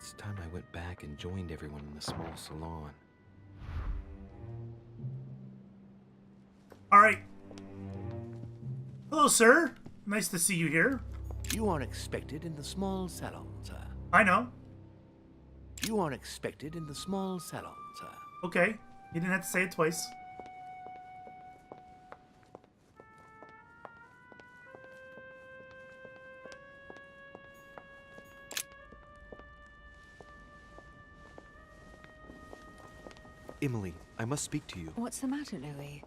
It's time I went back and joined everyone in the small salon. All right. Hello, sir. Nice to see you here. You are expected in the small salon, sir. I know. You are expected in the small salon, sir. Okay. You didn't have to say it twice. Emily, I must speak to you. What's the matter, Louis?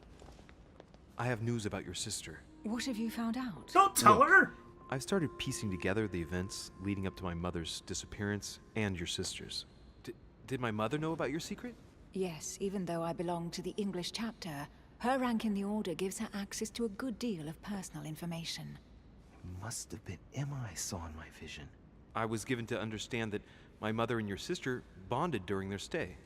I have news about your sister. What have you found out? Don't tell Look, her. I've started piecing together the events leading up to my mother's disappearance and your sister's. Did my mother know about your secret? Yes, even though I belong to the English chapter, her rank in the Order gives her access to a good deal of personal information. It must have been Emma I saw in my vision. I was given to understand that my mother and your sister bonded during their stay.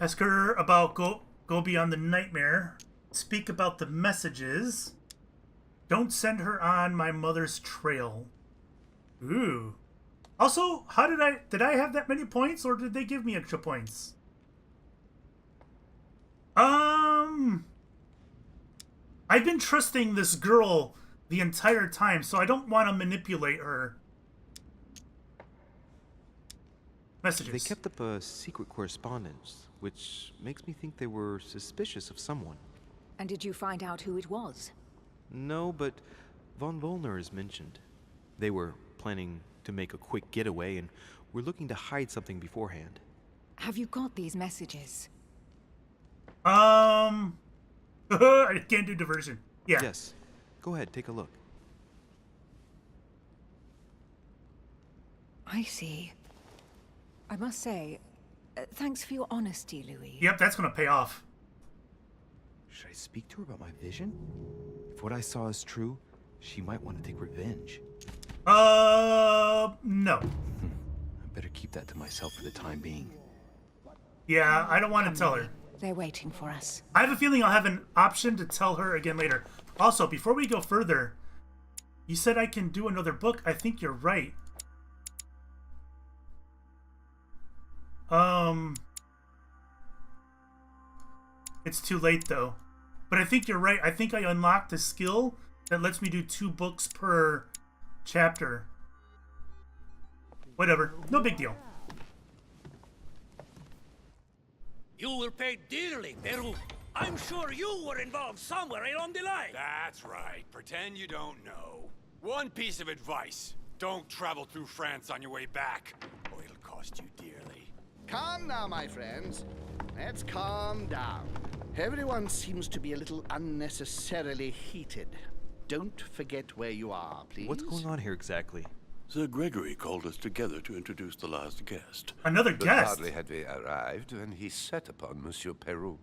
Ask her about go beyond the nightmare. Speak about the messages. Don't send her on my mother's trail. Ooh. Also, how did I have that many points, or did they give me extra points? I've been trusting this girl the entire time, so I don't want to manipulate her. Messages. They kept up a secret correspondence, which makes me think they were suspicious of someone. And did you find out who it was? No, but von Volner is mentioned. They were planning to make a quick getaway and were looking to hide something beforehand. Have you got these messages? I can't do diversion. Yeah. Yes. Go ahead, take a look. I see. I must say, thanks for your honesty, Louis. Yep, that's gonna pay off. Should I speak to her about my vision? If what I saw is true, she might want to take revenge. No. I better keep that to myself for the time being. Yeah, I don't want to tell her. They're waiting for us. I have a feeling I'll have an option to tell her again later. Also, before we go further, you said I can do another book. I think you're right. It's too late though. But I think you're right. I think I unlocked a skill that lets me do 2 books per chapter. Whatever. No big deal. You will pay dearly, Peru. I'm sure you were involved somewhere along the line. That's right. Pretend you don't know. One piece of advice. Don't travel through France on your way back, or it'll cost you dearly. Calm now, my friends. Let's calm down. Everyone seems to be a little unnecessarily heated. Don't forget where you are, please. What's going on here exactly? Sir Gregory called us together to introduce the last guest. Another But guest. hardly had we arrived when he set upon Monsieur Peru.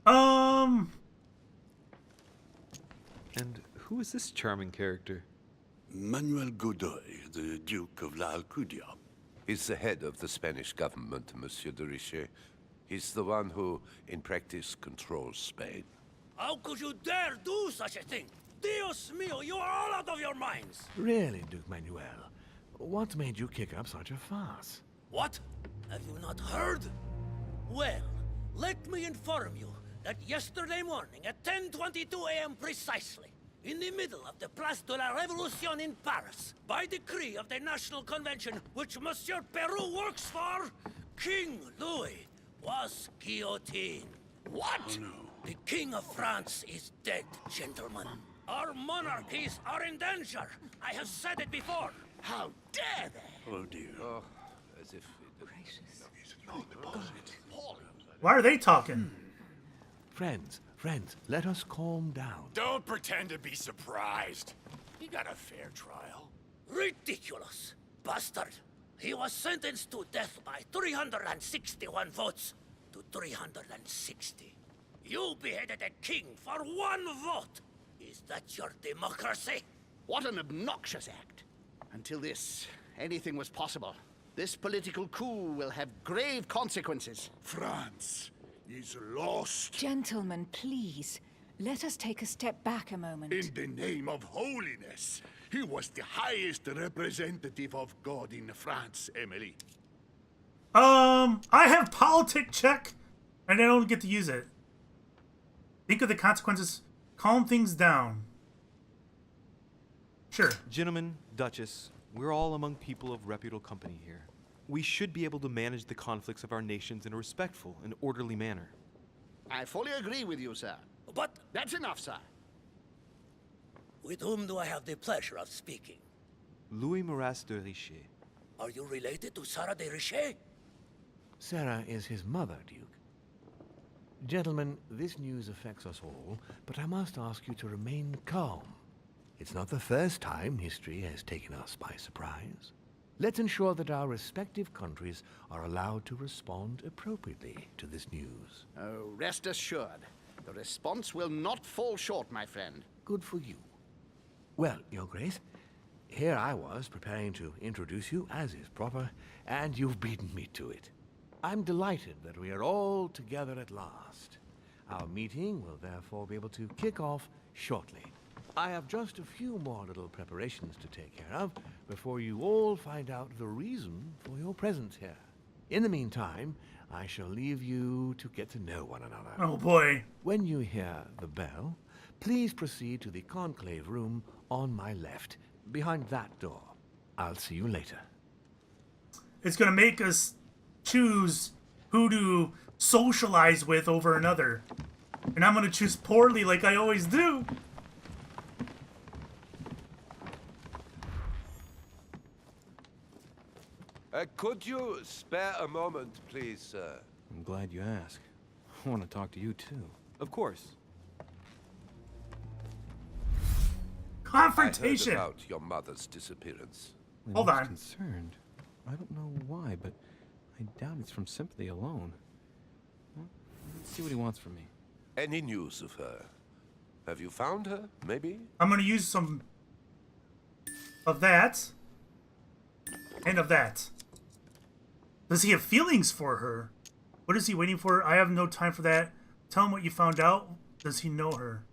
And who is this charming character? Manuel Godoy, the Duke of La Alcudia. He's the head of the Spanish government, Monsieur de Richet. He's the one who, in practice, controls Spain. How could you dare do such a thing? Dios mío, you are all out of your minds! Really, Duke Manuel? What made you kick up such a fuss? What? Have you not heard? Well, let me inform you that yesterday morning at 10:22 a.m. precisely, in the middle of the Place de la Révolution in Paris, by decree of the National Convention which Monsieur Peru works for, King Louis was guillotined. What? Oh, no. The King of France is dead, gentlemen. Our monarchies are in danger. I have said it before. How dare they? Oh, dear. Oh, As if... Why are they talking? Friends, let us calm down. Don't pretend to be surprised. He got a fair trial. Ridiculous. Bastard. He was sentenced to death by 361 votes to 360. You beheaded a king for 1 vote. Is that your democracy? What an obnoxious act. Until anything was possible. This political coup will have grave consequences. France is lost. Gentlemen, please. Let us take a step back a moment. In the name of holiness, he was the highest representative of God in France, Emily. I have politic check, and I don't get to use it. Think of the consequences. Calm things down. Sure. Gentlemen, Duchess, we're all among people of reputable company here. We should be able to manage the conflicts of our nations in a respectful and orderly manner. I fully agree with you, sir. But That's enough, sir. with whom do I have the pleasure of speaking? Louis Maras de Richet. Are you related to Sarah de Richet? Sarah is his mother, Duke. Gentlemen, this news affects us all, but I must ask you to remain calm. It's not the first time history has taken us by surprise. Let's ensure that our respective countries are allowed to respond appropriately to this news. Oh, rest assured. The response will not fall short, my friend. Good for you. Well, Your Grace, here I was preparing to introduce you as is proper, and you've beaten me to it. I'm delighted that we are all together at last. Our meeting will therefore be able to kick off shortly. I have just a few more little preparations to take care of before you all find out the reason for your presence here. In the meantime, I shall leave you to get to know one another. Oh boy. When you hear the bell, please proceed to the conclave room on my left, behind that door. I'll see you later. It's gonna make us choose who to socialize with over another. And I'm gonna choose poorly like I always do. Could you spare a moment, please, sir? I'm glad you asked. I want to talk to you too. Of course. Confrontation. I heard about your mother's disappearance. When Hold he's on. concerned. I don't know why, but I doubt it's from sympathy alone. Well, let's see what he wants from me. Any news of her? Have you found her, maybe? I'm gonna use some of that and of that. Does he have feelings for her? What is he waiting for? I have no time for that. Tell him what you found out. Does he know her?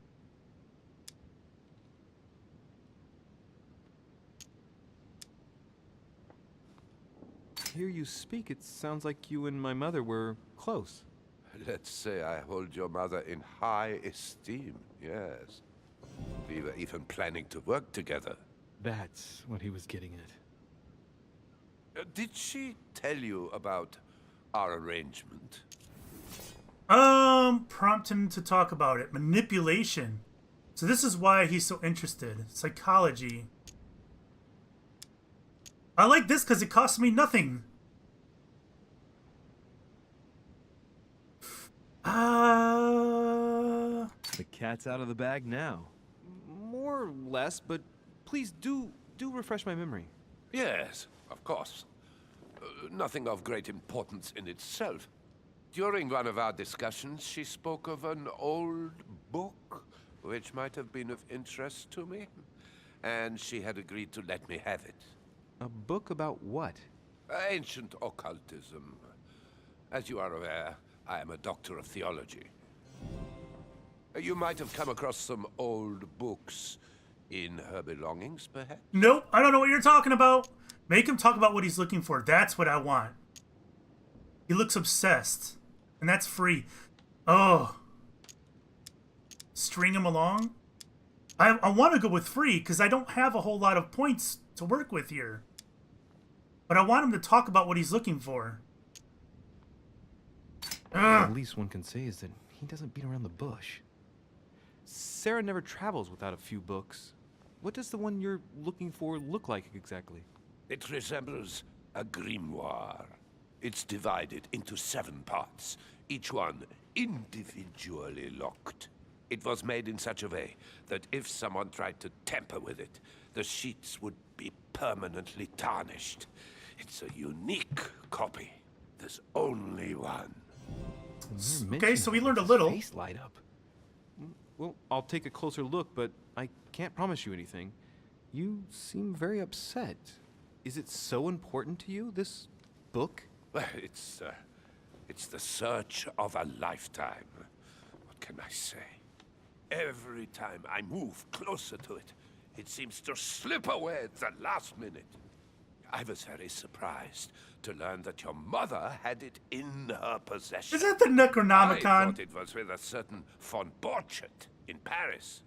Hear you speak, it sounds like you and my mother were close. Let's say I hold your mother in high esteem, yes. We were even planning to work together. That's what he was getting at. Did she tell you about our arrangement? Prompt him to talk about it. Manipulation. So this is why he's so interested. Psychology. I like this because it costs me nothing. The cat's out of the bag now. More or less, but please do refresh my memory. Yes, of course. Nothing of great importance in itself. During one of our discussions, she spoke of an old book, which might have been of interest to me, and she had agreed to let me have it. A book about what? Ancient occultism. As you are aware, I am a doctor of theology. You might have come across some old books in her belongings, perhaps? Nope, I don't know what you're talking about. Make him talk about what he's looking for. That's what I want. He looks obsessed. And that's free. Oh. String him along? I want to go with free because I don't have a whole lot of points to work with here. But I want him to talk about what he's looking for. At least one can say is that he doesn't beat around the bush. Sarah never travels without a few books. What does the one you're looking for look like exactly? It resembles a grimoire. It's divided into 7 parts, each one individually locked. It was made in such a way that if someone tried to tamper with it, the sheets would be permanently tarnished. It's a unique copy. There's only one. Okay, so we learned a little. Face light up. Well, I'll take a closer look, but I can't promise you anything. You seem very upset. Is it so important to you, this book? Well, it's the search of a lifetime. What can I say? Every time I move closer to it, it seems to slip away at the last minute. I was very surprised to learn that your mother had it in her possession. Is that the I Necronomicon? thought it was with a certain von Borchardt in Paris.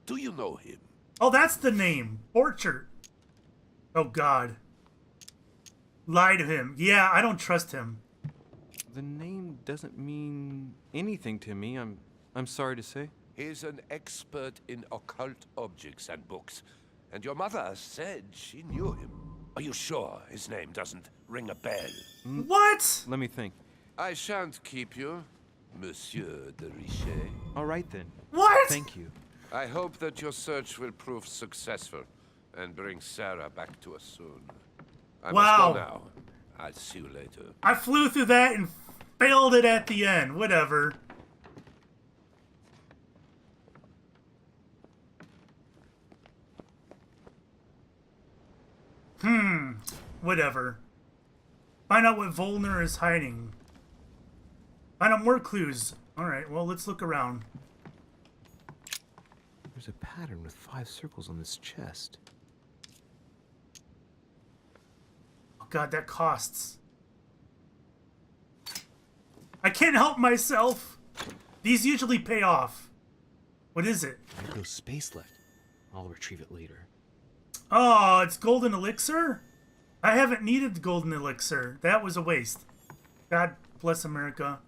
Do you know him? Oh, that's the name. Orchard. Oh, God. Lie to him. Yeah, I don't trust him. The name doesn't mean anything to me, I'm sorry to say. He's an expert in occult objects and books, and your mother said she knew him. Are you sure his name doesn't ring a bell? What? Let me think. I shan't keep you, Monsieur de Richet. All right then. What? Thank you. I hope that your search will prove successful and bring Sarah back to us soon. I Wow. must go now. I'll see you later. I flew through that and failed it at the end. Whatever. Whatever. Find out what Volner is hiding. Find out more clues. Alright, well, let's look around. There's a pattern with 5 circles on this chest. Oh, God, that costs. I can't help myself. These usually pay off. What is it? There's no space left. I'll retrieve it later. Oh, it's golden elixir? I haven't needed the golden elixir. That was a waste. God bless America.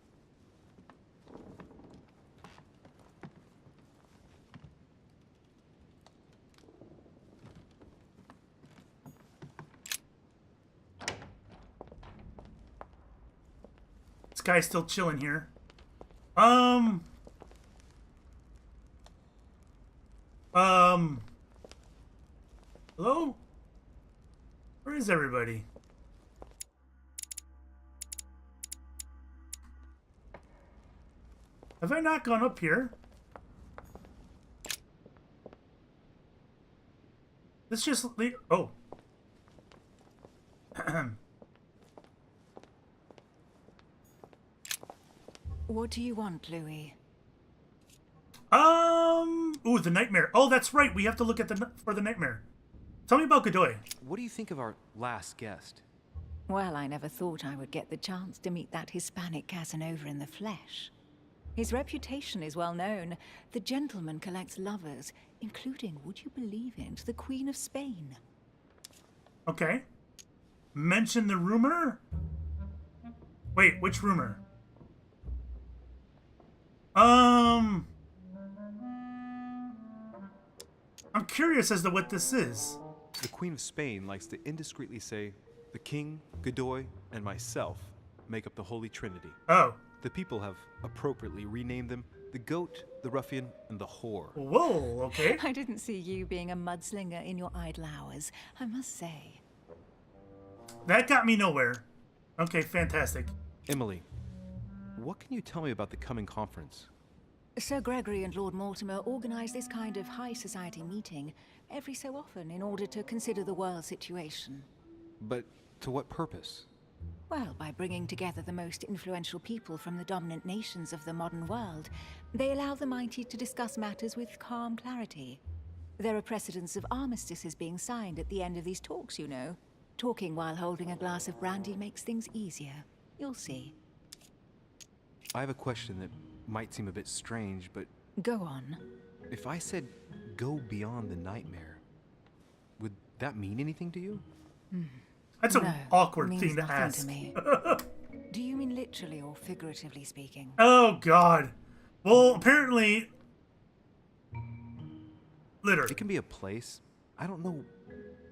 This guy's still chilling here. Hello? Where is everybody? Have I not gone up here? Let's just leave. Oh. What do you want, Louis? Ooh, the nightmare. Oh, that's right. We have to look at for the nightmare. Tell me about Godoy. What do you think of our last guest? Well, I never thought I would get the chance to meet that Hispanic Casanova in the flesh. His reputation is well known. The gentleman collects lovers, including, would you believe it, the Queen of Spain. Okay. Mention the rumor? Wait, which rumor? I'm curious as to what this is. The Queen of Spain likes to indiscreetly say, the King, Godoy, and myself make up the Holy Trinity. Oh. The people have appropriately renamed them the Goat, the Ruffian, and the Whore. Whoa, okay. I didn't see you being a mudslinger in your idle hours, I must say. That got me nowhere. Okay, fantastic. Emily, what can you tell me about the coming conference? Sir Gregory and Lord Mortimer organize this kind of high society meeting every so often in order to consider the world situation. But to what purpose? Well, by bringing together the most influential people from the dominant nations of the modern world, they allow the mighty to discuss matters with calm clarity. There are precedents of armistices being signed at the end of these talks, you know. Talking while holding a glass of brandy makes things easier. You'll see. I have a question that might seem a bit strange, but... Go on. If I said go beyond the nightmare, would that mean anything to you? That's an No, awkward means thing to nothing ask. to me. Do you mean literally or figuratively speaking? Oh, God. Well, apparently... Literally. It can be a place. I don't know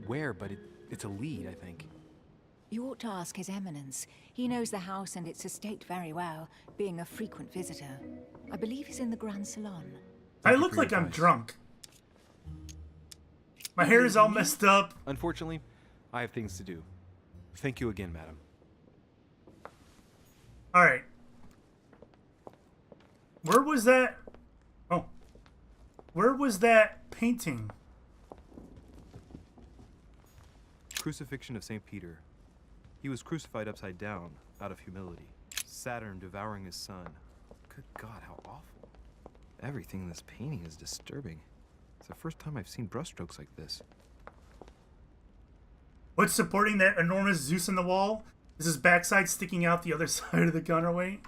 where, but it's a lead, I think. You ought to ask His Eminence. He knows the house and its estate very well, being a frequent visitor. I believe he's in the Grand Salon. I Thank you look for your like I'm advice. drunk. My hair is all messed up. Unfortunately, I have things to do. Thank you again, madam. All right. Where was that? Oh. Where was that painting? Crucifixion of St. Peter. He was crucified upside down, out of humility. Saturn devouring his son. Good God, how awful. Everything in this painting is disturbing. It's the first time I've seen brushstrokes like this. What's supporting that enormous Zeus in the wall? Is his backside sticking out the other side of the counterweight?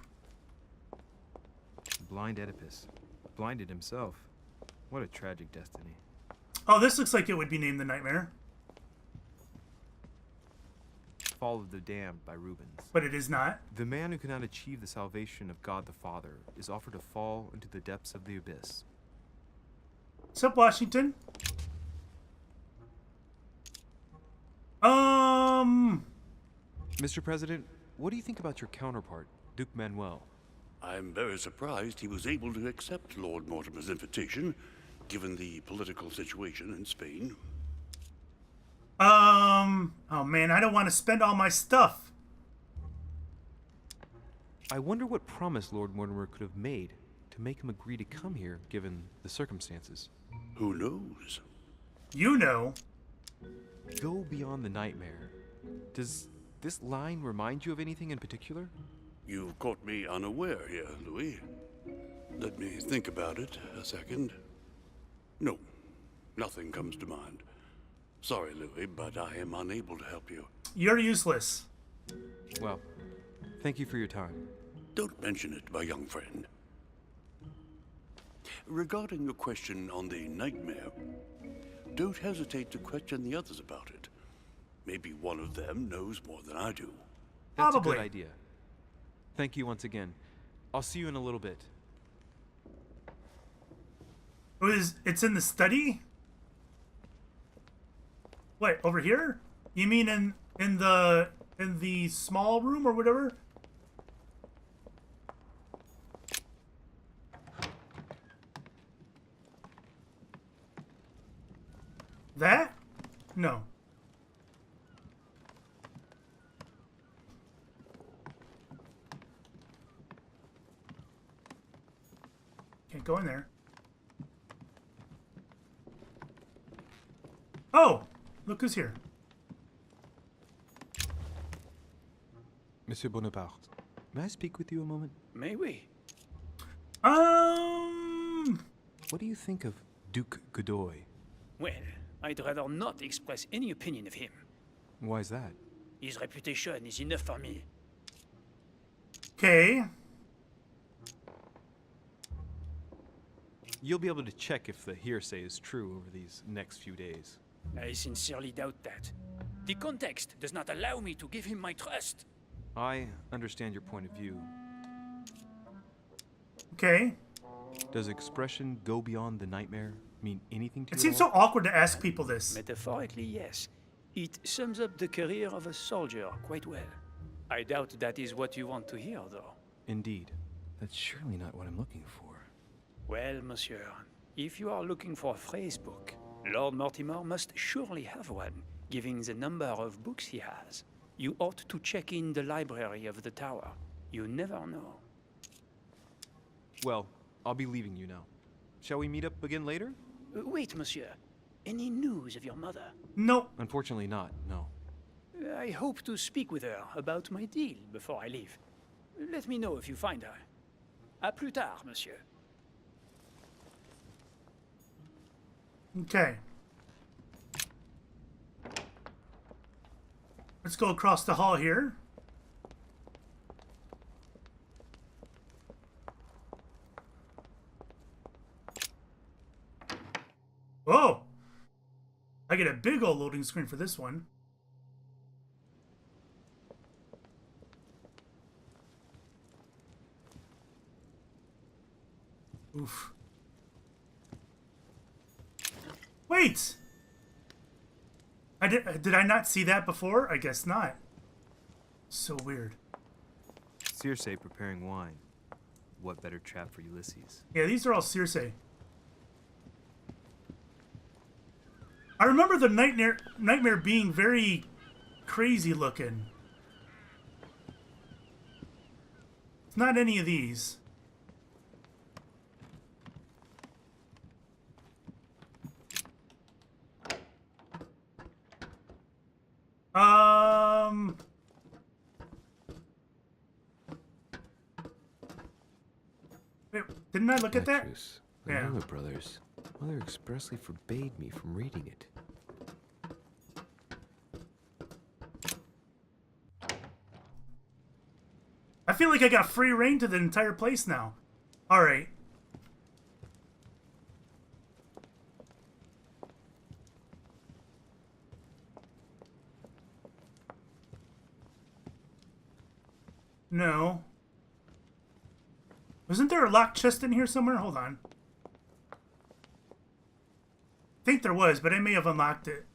Blind Oedipus. Blinded himself. What a tragic destiny. Oh, this looks like it would be named The Nightmare. Fall of the Damned by Rubens. But it is not. The man who cannot achieve the salvation of God the Father is offered to fall into the depths of the abyss. What's up, Washington? Mr. President, what do you think about your counterpart, Duke Manuel? I'm very surprised he was able to accept Lord Mortimer's invitation, given the political situation in Spain. Oh man, I don't want to spend all my stuff. I wonder what promise Lord Mortimer could have made to make him agree to come here, given the circumstances. Who knows? You know. Go beyond the nightmare. Does this line remind you of anything in particular? You've caught me unaware here, Louis. Let me think about it a second. No, nothing comes to mind. Sorry, Louis, but I am unable to help you. You're useless. Well, thank you for your time. Don't mention it, my young friend. Regarding your question on the nightmare, don't hesitate to question the others about it. Maybe one of them knows more than I do. That's Probably. a good idea. Thank you once again. I'll see you in a little bit. It's in the study? What, over here? You mean in the small room or whatever? That? No. Can't go in there. Oh! Look who's here. Monsieur Bonaparte, may I speak with you a moment? May we? What do you think of Duke Godoy? Well, I'd rather not express any opinion of him. Why is that? His reputation is enough for me. Okay. You'll be able to check if the hearsay is true over these next few days. I sincerely doubt that. The context does not allow me to give him my trust. I understand your point of view. Okay. Does expression go beyond the nightmare mean anything to you? It seems so awkward to ask people this. Metaphorically, yes. It sums up the career of a soldier quite well. I doubt that is what you want to hear, though. Indeed. That's surely not what I'm looking for. Well, monsieur, if you are looking for a phrase book, Lord Mortimer must surely have one, given the number of books he has. You ought to check in the library of the tower. You never know. Well, I'll be leaving you now. Shall we meet up again later? Wait, monsieur. Any news of your mother? No. Unfortunately not, no. I hope to speak with her about my deal before I leave. Let me know if you find her. À plus tard, monsieur. Okay. Let's go across the hall here. Whoa! I get a big old loading screen for this one. Oof. Wait! Did I not see that before? I guess not. So weird. Circe preparing wine. What better trap for Ulysses? Yeah, these are all Circe. I remember the nightmare being very crazy looking. It's not any of these. Wait, Didn't I look at that? Petrus, Yeah. Anoma Brothers. Mother expressly forbade me from reading it. I feel like I got free reign to the entire place now. All right. No. Wasn't there a locked chest in here somewhere? Hold on. I think there was, but I may have unlocked it.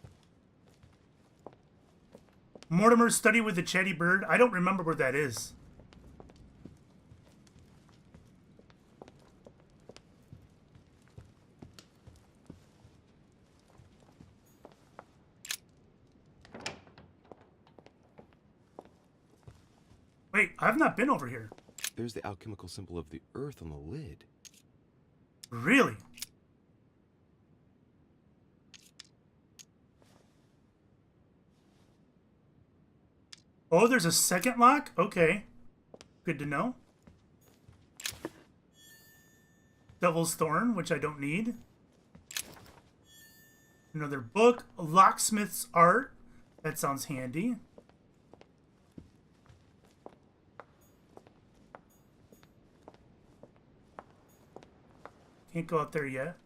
Mortimer's study with the chatty bird. I don't remember where that is. Wait, I've not been over here. There's the alchemical symbol of the earth on the lid. Really? Oh, there's a second lock? Okay. Good to know. Devil's Thorn, which I don't need. Another book. Locksmith's Art. That sounds handy. Can't go out there yet.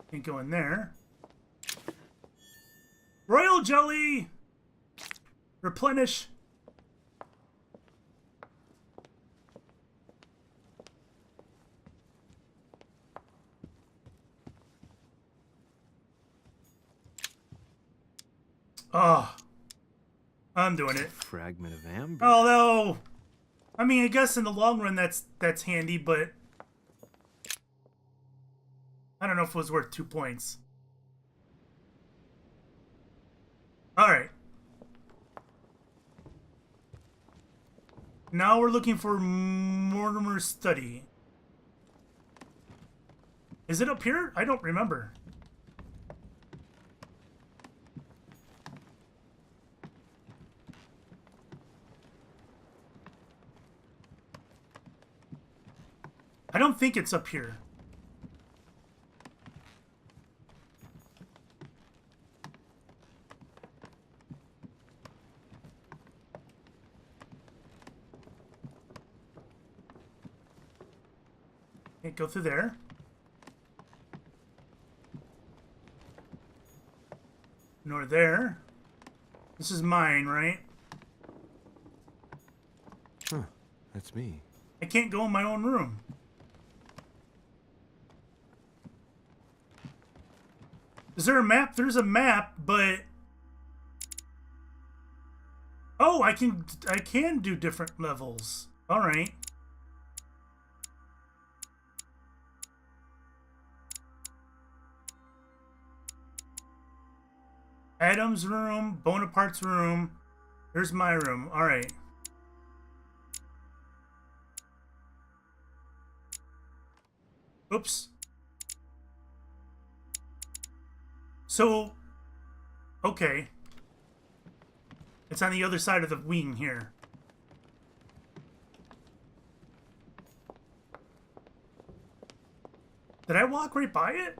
Can't go in there. Royal Jelly! Replenish. Oh. I'm doing it. Fragment of amber. Although, I mean, I guess in the long run that's handy, but I don't know if it was worth 2 points. All right. Now we're looking for Mortimer's study. Is it up here? I don't remember. I don't think it's up here. Can't go through there. Nor there. This is mine, right? Huh, that's me. I can't go in my own room. Is there a map? There's a map, but oh, I can do different levels. All right. Adam's room, Bonaparte's room. Here's my room. All right. Oops. So, okay. It's on the other side of the wing here. Did I walk right by it?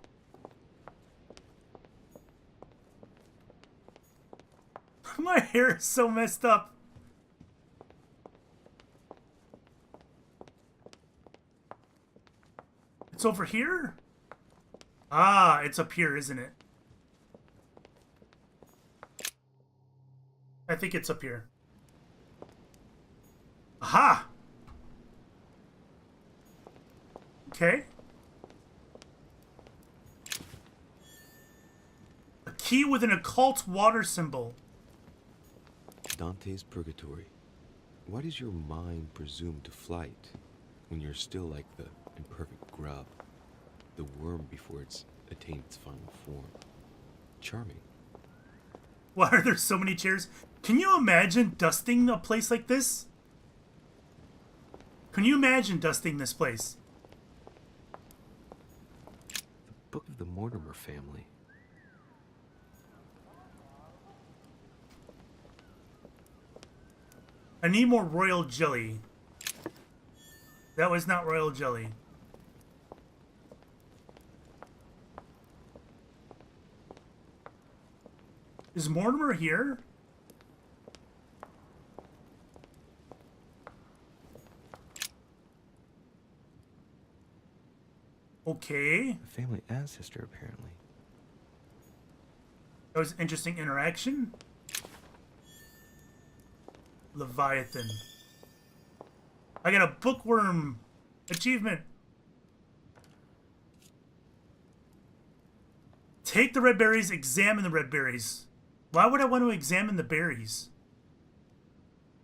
My hair is so messed up. It's over here? Ah, it's up here, isn't it? I think it's up here. Aha! Okay. A key with an occult water symbol. Dante's Purgatory. Why does your mind presume to flight when you're still like the imperfect grub, the worm before it's attained its final form? Charming. Why are there so many chairs? Can you imagine dusting a place like this? Can you imagine dusting this place? The Book of the Mortimer family. I need more royal jelly. That was not royal jelly. Is Mortimer here? Okay. A family ancestor, apparently. That was an interesting interaction. Leviathan. I got a bookworm achievement. Take the red berries, examine the red berries. Why would I want to examine the berries?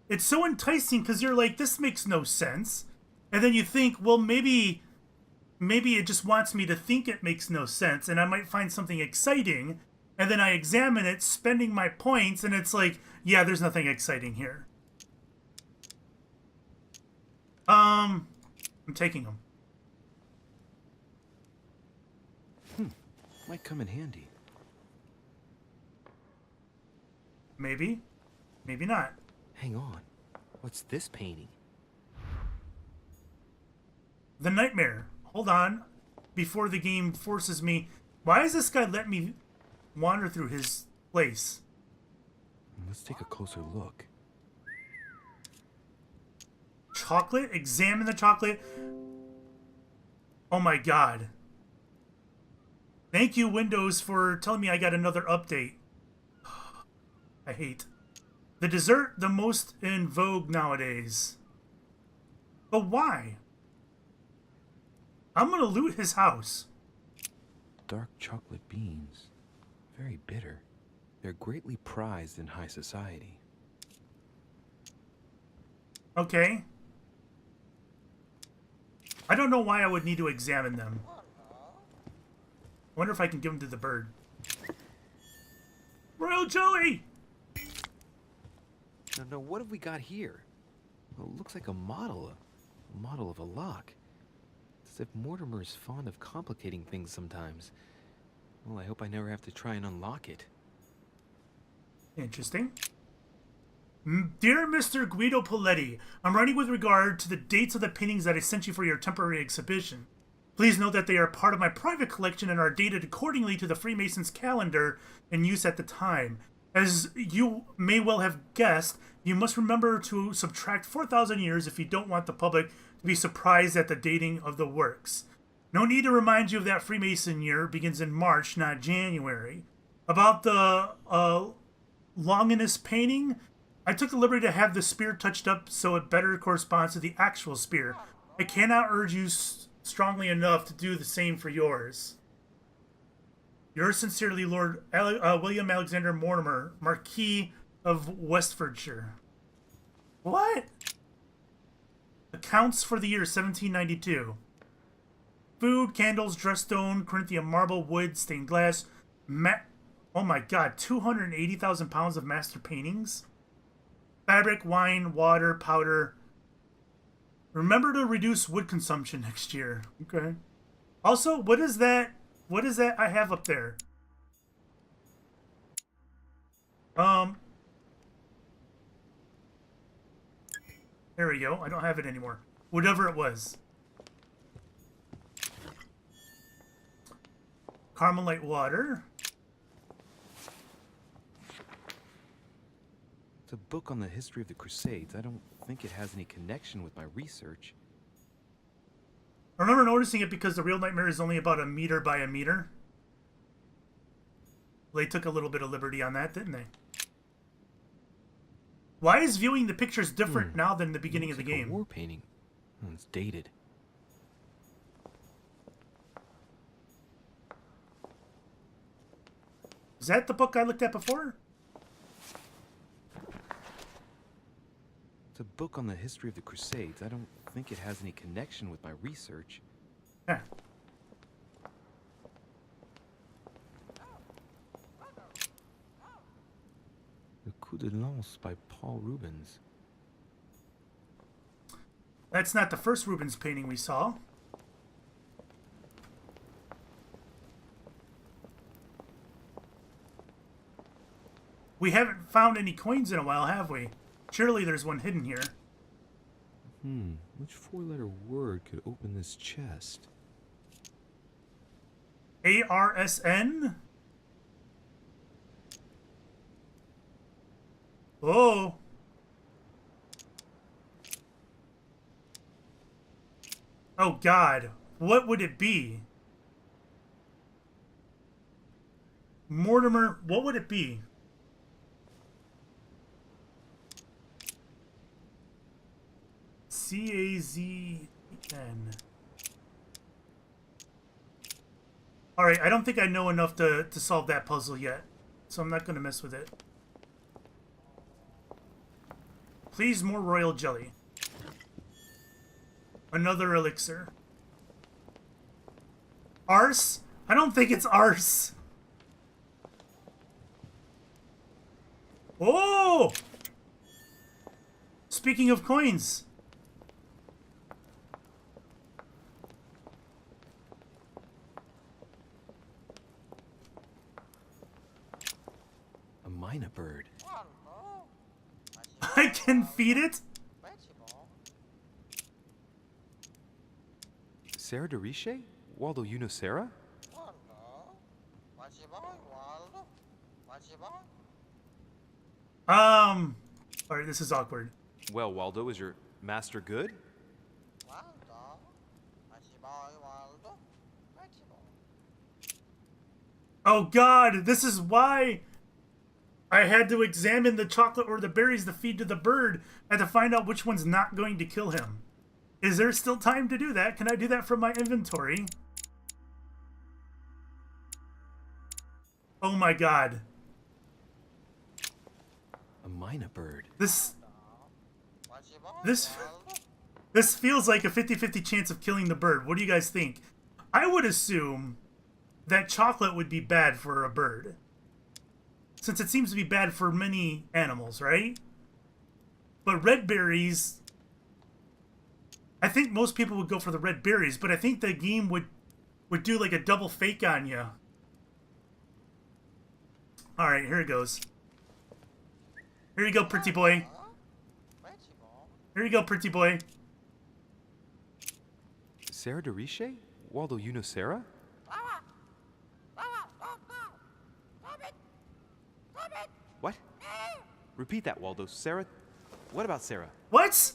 It's so enticing because you're like, this makes no sense. And then you think, well, maybe it just wants me to think it makes no sense and I might find something exciting. And then I examine it, spending my points, and it's like, yeah, there's nothing exciting here. I'm taking them. Might come in handy. Maybe. Maybe not. Hang on. What's this painting? The Nightmare. Hold on. Before the game forces me. Why does this guy let me wander through his place? Let's take a closer look. Chocolate? Examine the chocolate. Oh my god. Thank you, Windows, for telling me I got another update. I hate. The dessert, the most in vogue nowadays. But why? I'm gonna loot his house. Dark chocolate beans. Very bitter. They're greatly prized in high society. Okay. I don't know why I would need to examine them. I wonder if I can give them to the bird. Royal jelly! No, what have we got here? Well, it looks like a model of a lock. It's as if Mortimer is fond of complicating things sometimes. Well, I hope I never have to try and unlock it. Interesting. Dear Mr. Guido Poletti, I'm writing with regard to the dates of the paintings that I sent you for your temporary exhibition. Please note that they are part of my private collection and are dated accordingly to the Freemasons' calendar in use at the time. As you may well have guessed, you must remember to subtract 4,000 years if you don't want the public to be surprised at the dating of the works. No need to remind you of that Freemason year begins in March, not January. About the Longinus painting, I took the liberty to have the spear touched up so it better corresponds to the actual spear. I cannot urge you strongly enough to do the same for yours. Yours sincerely, Lord William Alexander Mortimer, Marquis of Westfordshire. What? Accounts for the year 1792. Food, candles, dressed stone, Corinthian marble, wood, stained glass. Oh my god, 280,000 pounds of master paintings? Fabric, wine, water, powder. Remember to reduce wood consumption next year. Okay. Also, what is that? What is that I have up there? There we go. I don't have it anymore. Whatever it was. Carmelite water. It's a book on the history of the Crusades. I don't think it has any connection with my research. I remember noticing it because the real Nightmare is only about 1 meter by 1 meter. They took a little bit of liberty on that, didn't they? Why is viewing the pictures different now than the beginning of the game? A war painting. It's dated. Is that the book I looked at before? It's a book on the history of the Crusades. I don't think it has any connection with my research. Huh. Le Coup de Lance by Paul Rubens. That's not the first Rubens painting we saw. We haven't found any coins in a while, have we? Surely there's one hidden here. Which four-letter word could open this chest? ARSN? Oh. Oh God. What would it be? Mortimer, what would it be? CAZN. Alright, I don't think I know enough to solve that puzzle yet, so I'm not going to mess with it. Please, more royal jelly. Another elixir. Arse? I don't think it's arse. Oh! Speaking of coins. A mina bird. I can feed it? Sarah Deriche? Waldo, you know Sarah? Alright, this is awkward. Well, Waldo, is your master good? Oh God, this is why I had to examine the chocolate or the berries to feed to the bird and to find out which one's not going to kill him. Is there still time to do that? Can I do that from my inventory? Oh my God. A mina bird. This feels like a 50-50 chance of killing the bird. What do you guys think? I would assume that chocolate would be bad for a bird, since it seems to be bad for many animals, right? But red berries, I think most people would go for the red berries, but I think the game would do like a double fake on you. Alright, here it goes. Here you go, pretty boy. Here you go, pretty boy. Sarah Deriche? Waldo, you know Sarah? What? Repeat that, Waldo. Sarah? What about Sarah? What?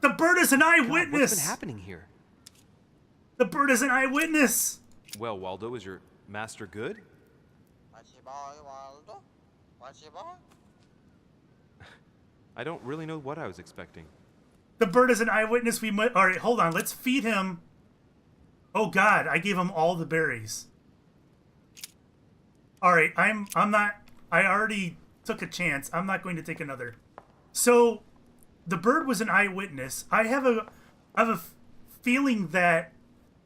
The bird is an eyewitness! God, what's been happening here? The bird is an eyewitness! Well, Waldo, is your master good? I don't really know what I was expecting. The bird is an eyewitness. We might. All right, hold on. Let's feed him. Oh God, I gave him all the berries. All right, I'm not. I already took a chance. I'm not going to take another. So, the bird was an eyewitness. I have a feeling that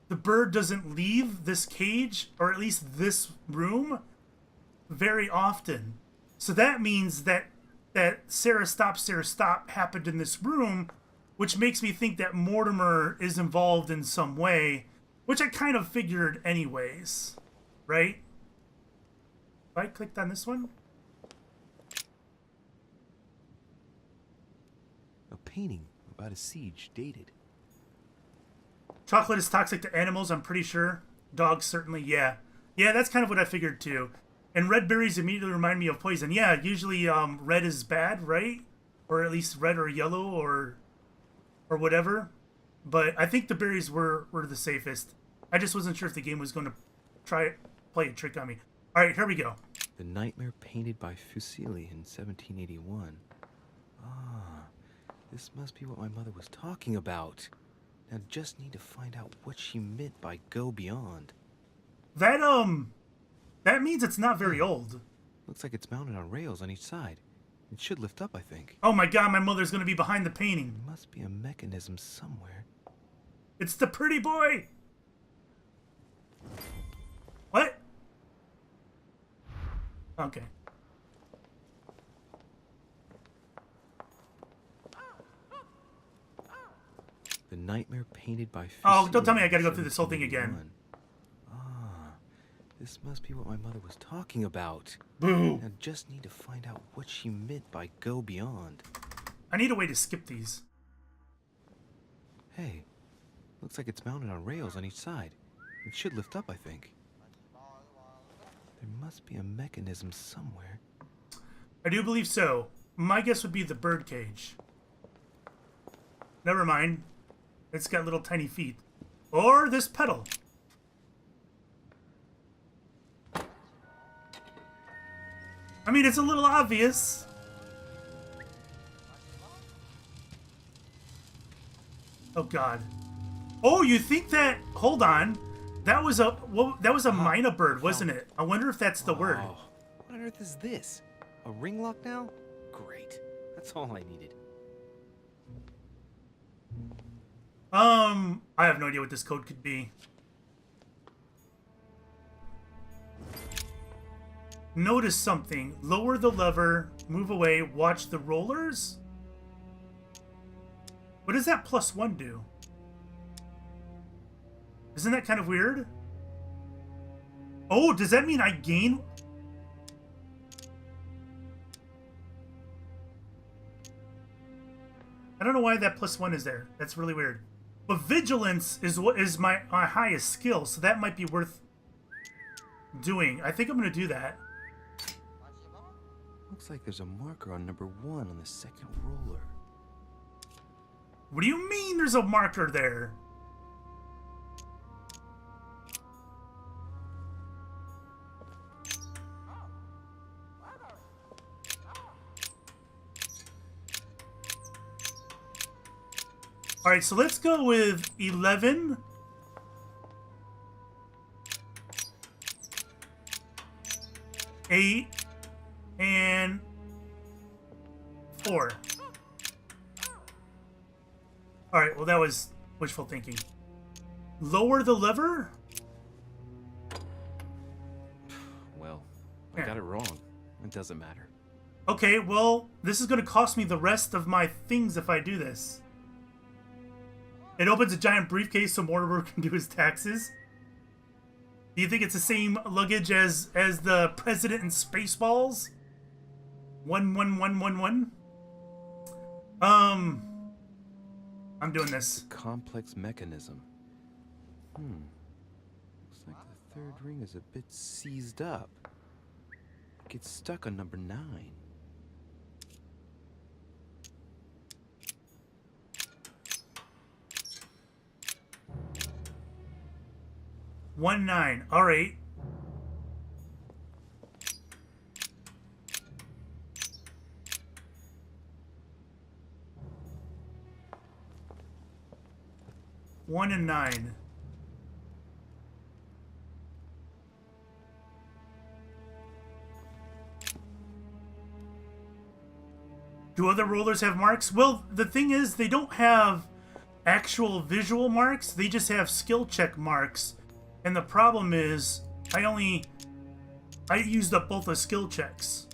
the bird doesn't leave this cage, or at least this room, very often. So that means that Sarah Stop happened in this room, which makes me think that Mortimer is involved in some way, which I kind of figured anyways, right? If I clicked on this one? A painting about a siege, dated. Chocolate is toxic to animals, I'm pretty sure. Dogs, certainly, yeah. Yeah, that's kind of what I figured, too. And red berries immediately remind me of poison. Yeah, usually red is bad, right? Or at least red or yellow or whatever. But I think the berries were the safest. I just wasn't sure if the game was going to play a trick on me. All right, here we go. The Nightmare painted by Fuseli in 1781. Ah, this must be what my mother was talking about. Now just need to find out what she meant by go beyond. That means it's not very old. Looks like it's mounted on rails on each side. It should lift up, I think. Oh my God, my mother's going to be behind the painting. There must be a mechanism somewhere. It's the pretty boy! What? Okay. The Nightmare painted by Fuseli. Oh, don't tell me I gotta go through this whole thing again. Ah, This must be what my mother was talking about. Boo. I just need to find out what she meant by go beyond. I need a way to skip these. Hey, looks like it's mounted on rails on each side. It should lift up, I think. There must be a mechanism somewhere. I do believe so. My guess would be the bird cage. Never mind. It's got little tiny feet. Or this pedal. I mean, it's a little obvious. Oh God. Oh, you think that? Hold on. That was a mina bird, wasn't it? I wonder if that's the word. Wow. What on earth is this? A ring lock now? Great. That's all I needed. I have no idea what this code could be. Notice something. Lower the lever, move away, watch the rollers? What does that +1 do? Isn't that kind of weird? Oh, does that mean I gain? I don't know why that +1 is there. That's really weird. But vigilance is what is my highest skill, so that might be worth doing. I think I'm gonna do that. Looks like there's a marker on number 1 on the second roller. What do you mean there's a marker there? All right, so let's go with 11. Eight and 4. All right, well, that was wishful thinking. Lower the lever? Well, I Yeah. got it wrong. It doesn't matter. Okay, well, this is going to cost me the rest of my things if I do this. It opens a giant briefcase so Mortimer can do his taxes. Do you think it's the same luggage as the president in Spaceballs? 11111? I'm doing this. Complex mechanism. Looks like the third ring is a bit seized up. It gets stuck on number 9. One 9. All right. One and 9. Do other rollers have marks? Well, the thing is, they don't have actual visual marks. They just have skill check marks. And the problem is, I used up both the skill checks.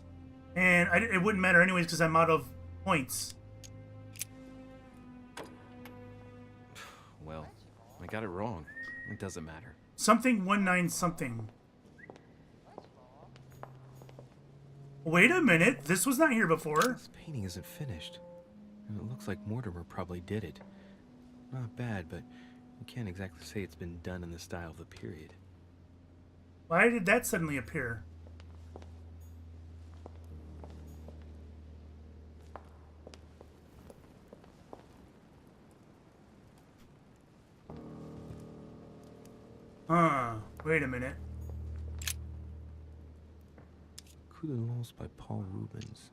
And it wouldn't matter anyways because I'm out of points. Well, I got it wrong. It doesn't matter. Something 19 something. Wait a minute, this was not here before. This painting isn't finished. And it looks like Mortimer probably did it. Not bad, but you can't exactly say it's been done in the style of the period. Why did that suddenly appear? Wait a minute. Coup de Lance by Paul Rubens.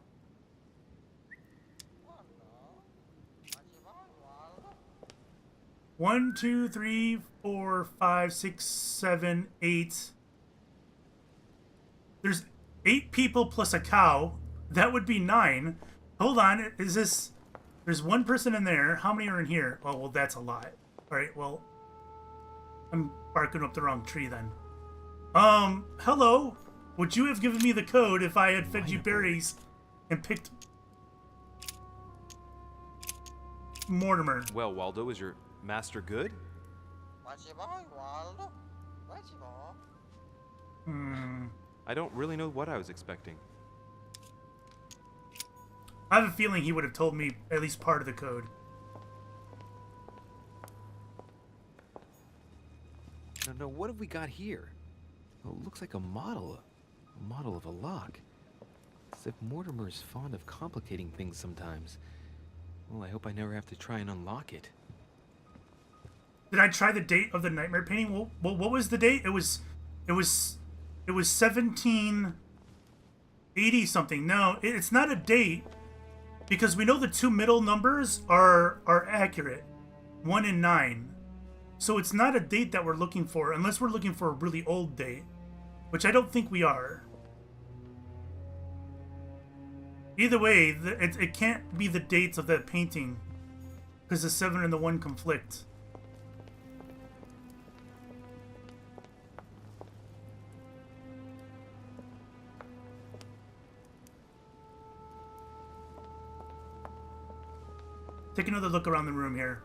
One, 2, 3, 4, 5, 6, 7, 8. There's 8 people plus a cow. That would be 9. Hold on, is this... There's 1 person in there. How many are in here? Oh, well, that's a lot. Alright, well... I'm barking up the wrong tree then. Hello? Would you have given me the code if I had fed you berries and picked... Mortimer? Well, Waldo, is your master good? I don't really know what I was expecting. I have a feeling he would have told me at least part of the code. No, what have we got here? Oh, it looks like a model of a lock. As if Mortimer is fond of complicating things sometimes. Well, I hope I never have to try and unlock it. Did I try the date of the nightmare painting? Well, what was the date? It was 1780 something. No, it's not a date because we know the two middle numbers are accurate, 1 and 9. So it's not a date that we're looking for unless we're looking for a really old date, which I don't think we are. Either way, it can't be the dates of that painting because the 7 and the 1 conflict. Take another look around the room here.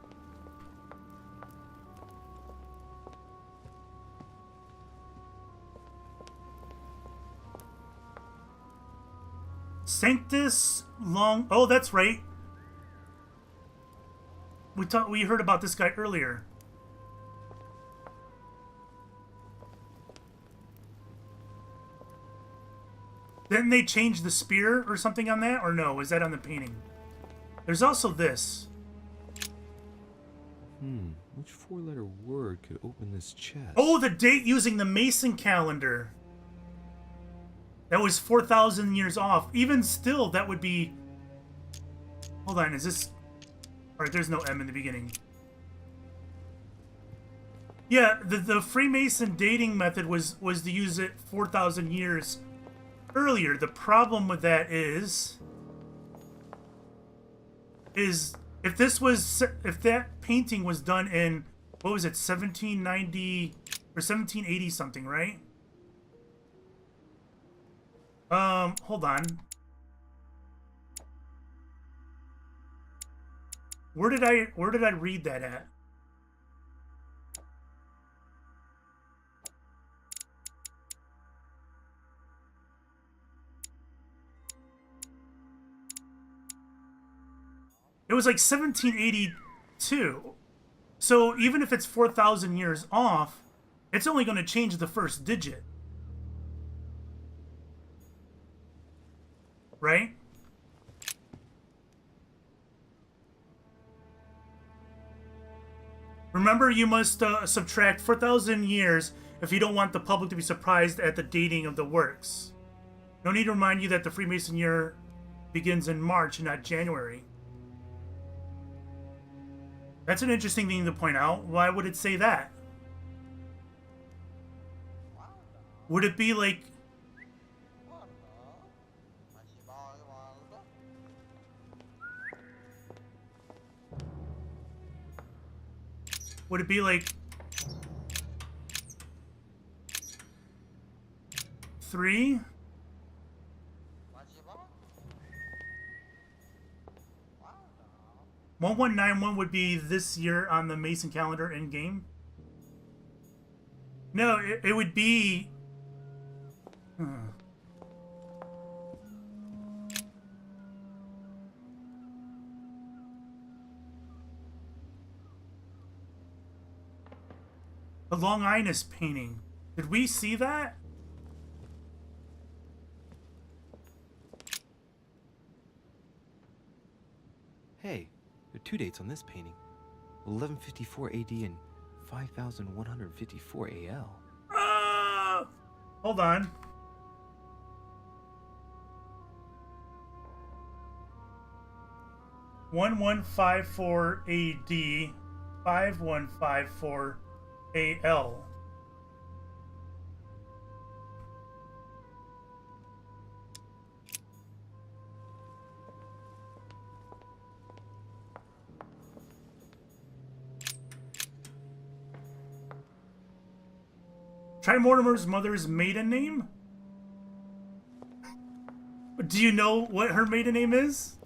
Sanctus Long... Oh, that's right. We heard about this guy earlier. Didn't they change the spear or something on that? Or no? Is that on the painting? There's also this. Which four-letter word could open this chest? Oh, the date using the Mason calendar. That was 4,000 years off. Even still, that would be... Hold on, is this... Alright, there's no M in the beginning. Yeah, the Freemason dating method was to use it 4,000 years earlier. The problem with that is if that painting was done in, what was it, 1790 or 1780 something, right? Hold on. Where did I read that at? It was like 1782. So even if it's 4,000 years off, it's only going to change the first digit. Right? Remember, you must subtract 4,000 years if you don't want the public to be surprised at the dating of the works. No need to remind you that the Freemason year begins in March and not January. That's an interesting thing to point out. Why would it say that? Would it be like... Would it be like... 3? "1191 would be this year on the Mason calendar in game." No, it would be... The Long Inus painting. Did we see that? Hey, there are two dates on this painting. 1154 AD and 5154 AL. Hold on. "1154 AD, 5154 AL." Try Mortimer's mother's maiden name? Do you know what her maiden name is?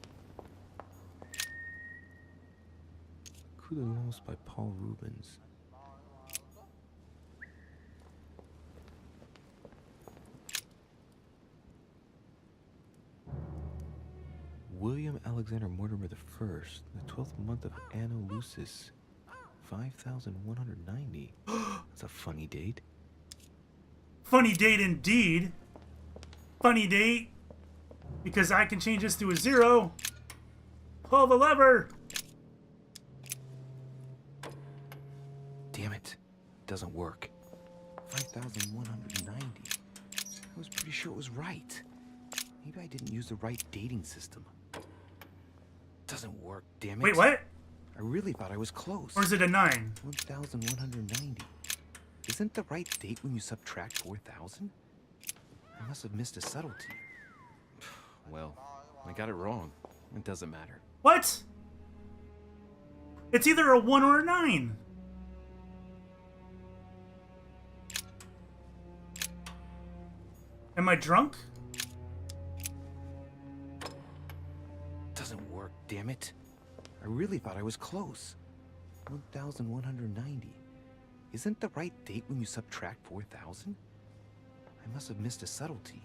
Coups by Paul Rubens. Alexander Mortimer the First, the 12th month of Anno Lucis, 5,190. That's a funny date. Funny date indeed. Funny date. Because I can change this to a 0. Pull the lever. Damn it. Doesn't work. 5,190. I was pretty sure it was right. Maybe I didn't use the right dating system. Doesn't work, damn it. Wait, what? I really thought I was close. Or is it a 9? 1,190. Isn't the right date when you subtract 4,000? I must have missed a subtlety. Well, I got it wrong. It doesn't matter. What? It's either a 1 or a 9. Am I drunk? Doesn't work, damn it. I really thought I was close. 1,190. Isn't the right date when you subtract 4,000? I must have missed a subtlety.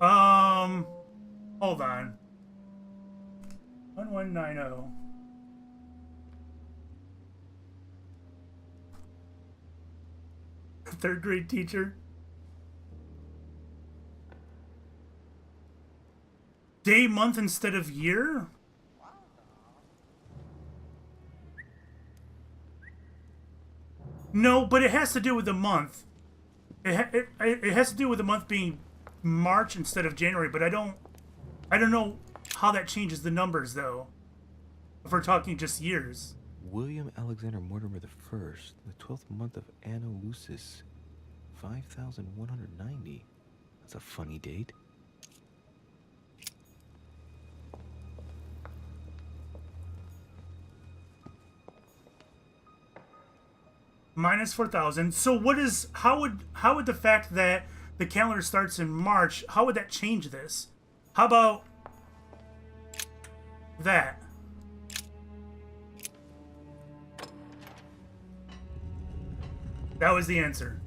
Hold on. 1190. Third grade teacher. Day, month instead of year? No, but it has to do with the month. It has to do with the month being March instead of January, but I don't know how that changes the numbers though. If we're talking just years. William Alexander Mortimer the First, the 12th month of Anno Lucis, 5,190. That's a funny date. Minus 4,000. So what is how would the fact that the calendar starts in March, how would that change this? How about that? That was the answer.